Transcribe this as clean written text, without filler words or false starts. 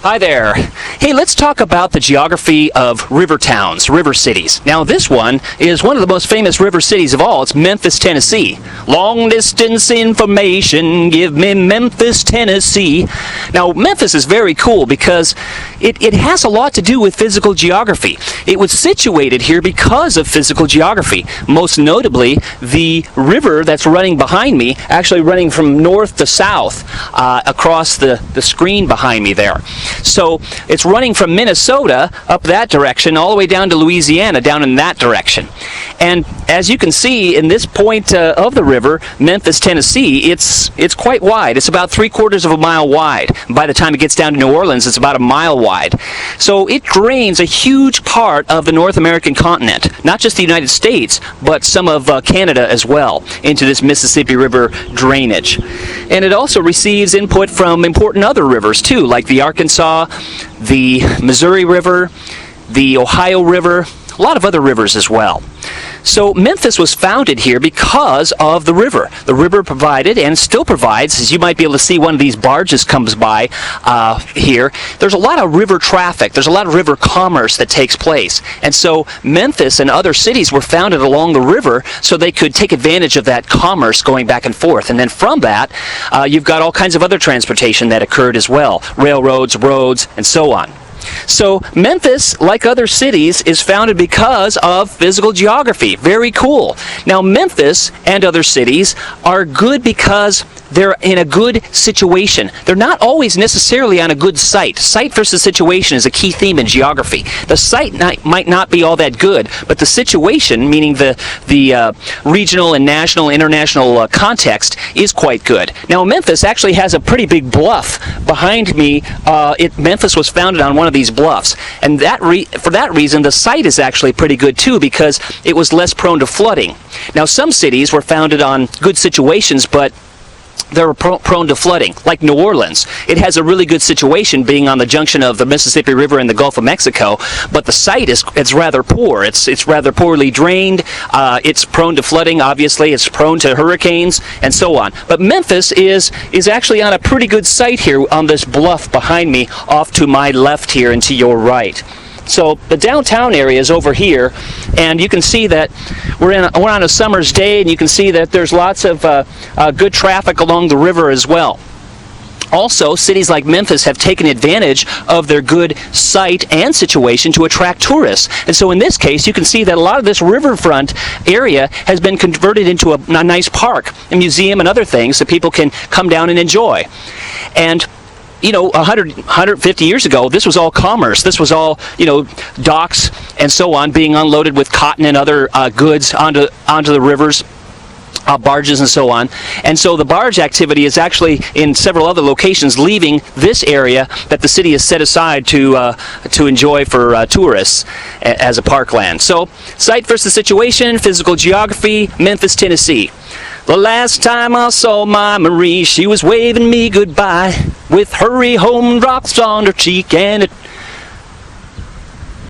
Hi there. Hey, let's talk about the geography of river towns, river cities. Now, this one is one of the most famous river cities of all. It's Memphis, Tennessee. Long distance information, give me Memphis, Tennessee. Now, Memphis is very cool because it has a lot to do with physical geography. It was situated here because of physical geography. Most notably, the river that's running behind me, actually running from north to south across the screen behind me there. So it's running from Minnesota up that direction all the way down to Louisiana down in that direction. And as you can see in this point of the river, Memphis, Tennessee, it's quite wide. It's about 3/4 of a mile wide. By the time it gets down to New Orleans, it's about a mile wide. So it drains a huge part of the North American continent, not just the United States, but some of Canada as well, into this Mississippi River drainage. And it also receives input from important other rivers too, like the Arkansas, the Missouri River, the Ohio River, a lot of other rivers as well. So Memphis was founded here because of the river. The river provided and still provides, as you might be able to see one of these barges comes by here, there's a lot of river traffic, there's a lot of river commerce that takes place. And so Memphis and other cities were founded along the river so they could take advantage of that commerce going back and forth. And then from that, you've got all kinds of other transportation that occurred as well, railroads, roads, and so on. So Memphis, like other cities, is founded because of physical geography. Very cool. Now Memphis and other cities are good because they're in a good situation. They're not always necessarily on a good site. Site versus situation is a key theme in geography. The site might not be all that good, but the situation, meaning the regional and national, international context, is quite good. Now Memphis actually has a pretty big bluff behind me. Memphis was founded on one of these bluffs, and for that reason the site is actually pretty good too, because it was less prone to flooding. Now some cities were founded on good situations, but they're prone to flooding, like New Orleans. It has a really good situation being on the junction of the Mississippi River and the Gulf of Mexico, but the site is rather poor. It's rather poorly drained. It's prone to flooding, obviously. It's prone to hurricanes and so on. But Memphis is actually on a pretty good site here on this bluff behind me, off to my left here and to your right. So the downtown area is over here, and you can see that we're on a summer's day, and you can see that there's lots of good traffic along the river as well. Also, cities like Memphis have taken advantage of their good site and situation to attract tourists. And so in this case, you can see that a lot of this riverfront area has been converted into a nice park, a museum, and other things that people can come down and enjoy. And you know, 150 years ago, this was all commerce. This was all, docks and so on being unloaded with cotton and other goods onto the rivers, barges and so on. And so the barge activity is actually in several other locations leaving this area that the city has set aside to enjoy for tourists as a parkland. So, site versus situation, physical geography, Memphis, Tennessee. The last time I saw my Marie, she was waving me goodbye with hurry home drops on her cheek, and